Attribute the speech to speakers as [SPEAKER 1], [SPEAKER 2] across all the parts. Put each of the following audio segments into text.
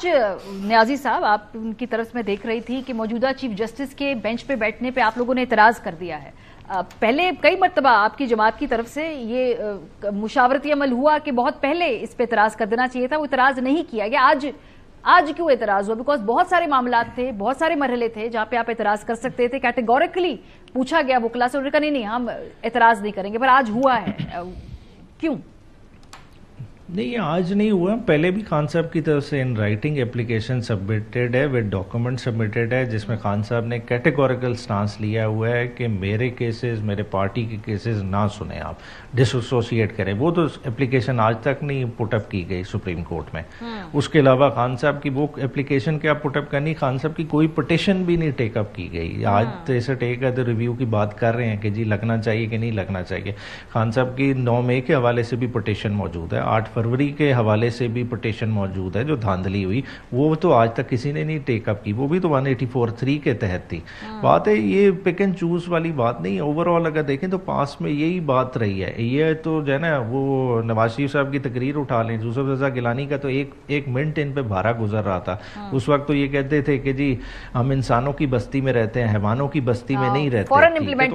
[SPEAKER 1] نیازی صاحب آپ ان کی طرف میں دیکھ رہی تھی کہ موجودہ چیف جسٹس کے بینچ پہ بیٹھنے پہ آپ لوگوں نے اعتراض کر دیا ہے. پہلے کئی مرتبہ آپ کی جماعت کی طرف سے یہ مشاورتی عمل ہوا کہ بہت پہلے اس پہ اعتراض کر دینا چاہیے تھا, وہ اعتراض نہیں کیا گیا. آج کیوں اعتراض ہوا؟ بیکاز بہت سارے معاملات تھے, بہت سارے مرحلے تھے جہاں پہ آپ اعتراض کر سکتے تھے. کیٹیگوریکلی پوچھا گیا وکلا سے, انہوں نے کہا نہیں ہم اعتراض نہیں کریں گے, پر آج ہوا ہے. کیوں
[SPEAKER 2] نہیں؟ آج نہیں ہوا, پہلے بھی خان صاحب کی طرف سے ان رائٹنگ اپلیکیشن سبمیٹڈ ہے, ود ڈاکومنٹ سبمیٹڈ ہے, جس میں خان صاحب نے کیٹیگوریکل سٹانس لیا ہوا ہے کہ میرے کیسز, میرے پارٹی کے کیسز نہ سنیں, آپ ڈس ایسوسیٹ کریں. وہ تو اپلیکیشن آج تک نہیں پٹ اپ کی گئی سپریم کورٹ میں. اس کے علاوہ خان صاحب کی وہ اپلیکیشن کیا پٹ اپ کرنی, خان صاحب کی کوئی پٹیشن بھی نہیں ٹیک اپ کی گئی. آج تو ایسے ٹیک ہے تو ریویو کی بات کر رہے ہیں کہ جی لگنا چاہیے کہ نہیں لگنا چاہیے. خان صاحب کی 9 مئی کے حوالے سے بھی پٹیشن موجود ہے, 8 فروری کے حوالے سے بھی پٹیشن موجود ہے جو دھاندلی ہوئی, وہ تو آج تک کسی نے نہیں ٹیک اپ کی. وہ بھی تو 184(3) کے تحت تھی. بات ہے یہ پک اینڈ چوز والی بات نہیں. اوور آل اگر دیکھیں تو پاس میں یہی بات رہی ہے. یہ تو جو ہے نا, وہ نواز شریف صاحب کی تقریر اٹھا لیں, یوسف رضا گیلانی کا تو ایک منٹ ان پہ بھارا گزر رہا تھا. اس وقت تو یہ کہتے تھے کہ جی ہم انسانوں کی بستی میں رہتے ہیں, حیوانوں کی بستی میں نہیں رہتے.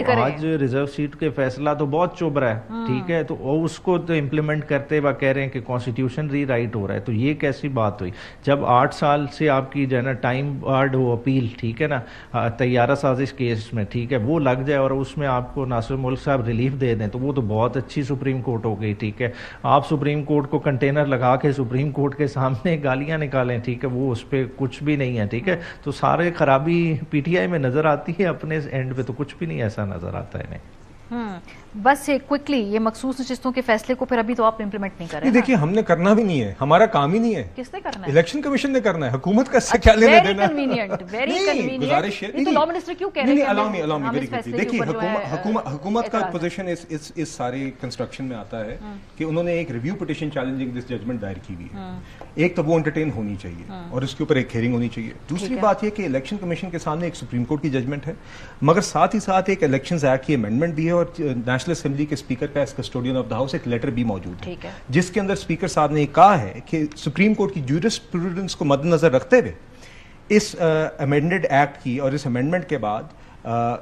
[SPEAKER 2] تو آج ریزرو سیٹ کے فیصلہ تو بہت چبھ رہا ہے, ٹھیک ہے, تو اس کو تو امپلیمنٹ کرتے ہوئے کہہ رہے ہیں کہ کانسٹیٹیوشن ری رائٹ ہو رہا ہے. تو یہ کیسی بات ہوئی جب 8 سال سے آپ کی جو ہے نا ٹائم بارڈ ہو اپیل, ٹھیک ہے نا, طیارہ سازش کیس میں, ٹھیک ہے, وہ لگ جائے اور اس میں آپ کو ناصر ملک صاحب ریلیف دے دیں, تو وہ تو بہت اچھی سپریم کورٹ ہو گئی. ٹھیک ہے, آپ سپریم کورٹ کو کنٹینر لگا کے سپریم کورٹ کے سامنے گالیاں نکالیں, ٹھیک ہے, وہ اس پہ کچھ بھی نہیں ہے. ٹھیک ہے, تو سارے خرابی پی ٹی آئی میں نظر آتی ہے, اپنے اینڈ پہ تو کچھ بھی نہیں ایسا نظر آتا ہے انہیں.
[SPEAKER 1] بس کوئکلی یہ مخصوص نشستوں کے فیصلے کو پھر ابھی تو آپ امپلیمنٹ نہیں کر رہے.
[SPEAKER 3] دیکھیے ہم نے کرنا بھی نہیں ہے, ہمارا کام ہی نہیں ہے.
[SPEAKER 1] کس نے کرنا ہے؟
[SPEAKER 3] الیکشن کمیشن نے کرنا ہے, حکومت کا اس سے کیا لینا دینا
[SPEAKER 1] ہے؟ گزارش ہے. تو لا منسٹر کیوں کہہ رہے ہیں؟
[SPEAKER 3] الاؤ می ویری کوئکلی. دیکھیے حکومت کا پوزیشن اس سارے کنسٹرکشن میں آتا ہے کہ انہوں نے ایک review petition challenging this judgment دائر کی ہوئی ہے. ایک تو وہ انٹرٹین ہونی چاہیے اور اس کے اوپر ایک ہیئرنگ ہونی چاہیے. دوسری بات یہ کہ الیکشن کمیشن کے سامنے ایک سپریم کورٹ کی ججمنٹ ہے, مگر ساتھ ہی ساتھ ایک الیکشنز ایکٹ کی امینڈمنٹ بھی ہے, اور نیشنل اسمبلی کے اسپیکر کا as custodian of the house ایک لیٹر بھی موجود ہے, جس کے اندر اسپیکر صاحب نے کہا ہے کہ سپریم کورٹ کی جورسپروڈنس کو مد نظر رکھتے ہوئے اس امینڈڈ ایکٹ کی اور اس امینڈمنٹ کے بعد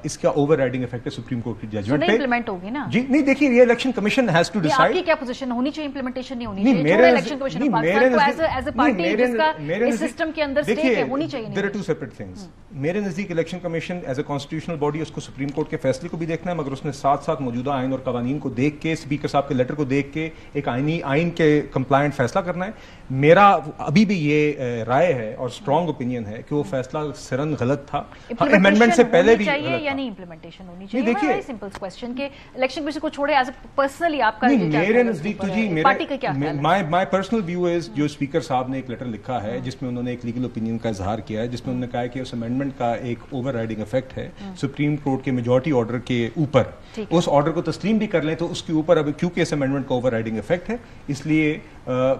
[SPEAKER 3] اس کا اوور رائڈنگ افیکٹ ہے سپریم کورٹ کی ججمنٹ پہ.
[SPEAKER 1] امپلیمنٹ ہوگی نا جی.
[SPEAKER 3] نہیں دیکھیے, یہ election commission has to decide.
[SPEAKER 1] آپ کی کیا پوزیشن ہونی چاہیے؟ امپلیمنٹیشن نہیں ہونی چاہیے. چھوڑے election Commission as a party جس کا اس سسٹم کے اندر اسٹیک ہے, ہونی چاہیے.
[SPEAKER 3] There are two separate things. میرے نزدیک Election Commission as a constitutional body اس کو سپریم کورٹ کے فیصلے کو بھی دیکھنا ہے, مگر اس نے ساتھ ساتھ موجودہ آئین اور قوانین کو دیکھ کے, اسپیکر صاحب کے لیٹر کو دیکھ کے ایک آئین کے کمپلائنٹ فیصلہ کرنا ہے. میرا ابھی بھی یہ رائے ہے اور اسٹرانگ اوپینین ہے کہ وہ فیصلہ سرن غلط تھا.
[SPEAKER 1] امپلیمنٹیشن سے پہلے بھی چاہیے یا نہیں امپلیمنٹیشن ہونی چاہیے؟ دیکھیے سمپل کوسچن کہ الیکشن کمیشن کو چھوڑے ایز اے پرسنلی آپ کا
[SPEAKER 3] میرے نزدیک تو جی
[SPEAKER 1] پارٹی کا کیا خیال ہے؟
[SPEAKER 3] مائی پرسنل ویو از, جو اسپیکر صاحب نے ایک لیٹر لکھا ہے جس میں انہوں نے ایک لیگل اوپینین کا اظہار کیا ہے, جس میں انہوں نے کہا ہے کہ اس امینڈمنٹ کا ایک اوور رائڈنگ افیکٹ ہے سپریم کورٹ کے میجورٹی آرڈر کے اوپر. اس آرڈر کو تسلیم بھی کر لیں تو اس کے اوپر اب کیونکہ اس امینڈمنٹ کا اوور رائڈنگ افیکٹ ہے, اس لیے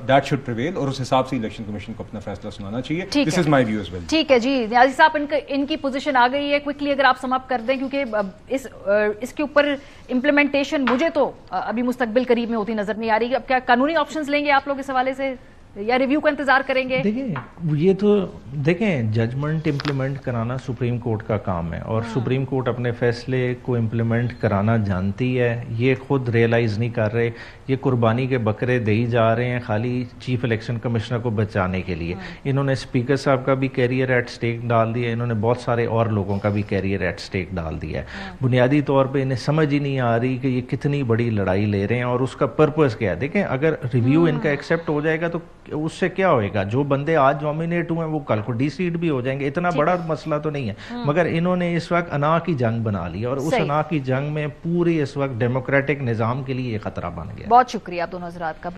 [SPEAKER 3] دیٹ شوڈ پریویل, اور اس حساب سے الیکشن کمیشن کو اپنا فیصلہ سنانا چاہیے. دس از مائی ویو ایز ویل.
[SPEAKER 1] ٹھیک ہے جی, نیازی صاحب ان کی پوزیشن آ گئی ہے. کوئکلی اگر آپ سم اپ کر دیں, کیونکہ اس کے اوپر امپلیمنٹیشن مجھے تو ابھی مستقبل قریب میں ہوتی نظر نہیں آ رہی. اب کیا قانونی آپشنز لیں گے آپ لوگ اس حوالے سے, یا ریویو کا انتظار کریں گے؟
[SPEAKER 2] دیکھیں یہ تو دیکھیں ججمنٹ امپلیمنٹ کرانا سپریم کورٹ کا کام ہے, اور سپریم کورٹ اپنے فیصلے کو امپلیمنٹ کرانا جانتی ہے. یہ خود ریئلائز نہیں کر رہے, یہ قربانی کے بکرے دے ہی جا رہے ہیں خالی چیف الیکشن کمشنر کو بچانے کے لیے. انہوں نے اسپیکر صاحب کا بھی کیریئر ایٹ سٹیک ڈال دیا, انہوں نے بہت سارے اور لوگوں کا بھی کیریئر ایٹ سٹیک ڈال دیا ہے. بنیادی طور پہ انہیں سمجھ ہی نہیں آ رہی کہ یہ کتنی بڑی لڑائی لے رہے ہیں اور اس کا پرپز کیا ہے. دیکھیں اگر ریویو ان کا ایکسیپٹ ہو جائے گا تو اس سے کیا ہوئے گا, جو بندے آج نامینیٹ ہوئے ہیں وہ کل کو ڈی سیٹ بھی ہو جائیں گے. اتنا بڑا مسئلہ تو نہیں ہے, مگر انہوں نے اس وقت انا کی جنگ بنا لی, اور اس انا کی جنگ میں پوری اس وقت ڈیموکریٹک نظام کے لیے یہ خطرہ بن گیا.
[SPEAKER 1] بہت شکریہ آپ دونوں حضرات کا.